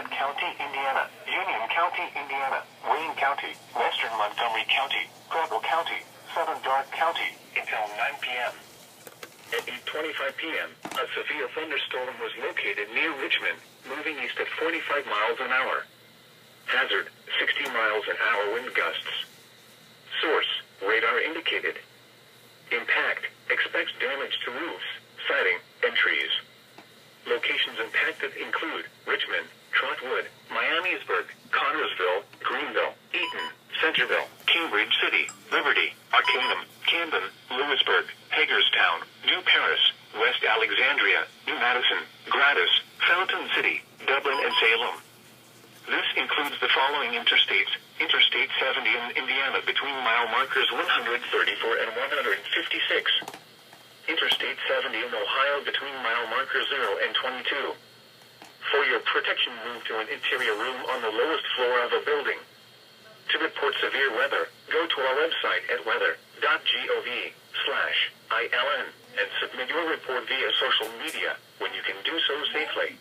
Fayette County, Indiana, Union County, Indiana, Wayne County, Western Montgomery County, Preble County, Southern Darke County, until 9 p.m. At 8:25 p.m., a severe thunderstorm was located near Richmond, moving east at 45 miles an hour. Hazard, 60 miles an hour wind gusts. Source, radar indicated. Impact, expects damage to roofs, siding, and trees. Locations impacted include Richmond, Trotwood, Miamisburg, Connersville, Greenville, Eaton, Centerville, Cambridge City, Liberty, Arcanum, Camden, Lewisburg, Hagerstown, New Paris, West Alexandria, New Madison, Gladys, Fountain City, Dublin, and Salem. This includes the following interstates: Interstate 70 in Indiana between mile markers 134 and 156. Interstate 70 in Ohio between mile markers 0 and 22. For your protection, move to an interior room on the lowest floor of a building. To report severe weather, go to our website at weather.gov/ILN and submit your report via social media when you can do so safely.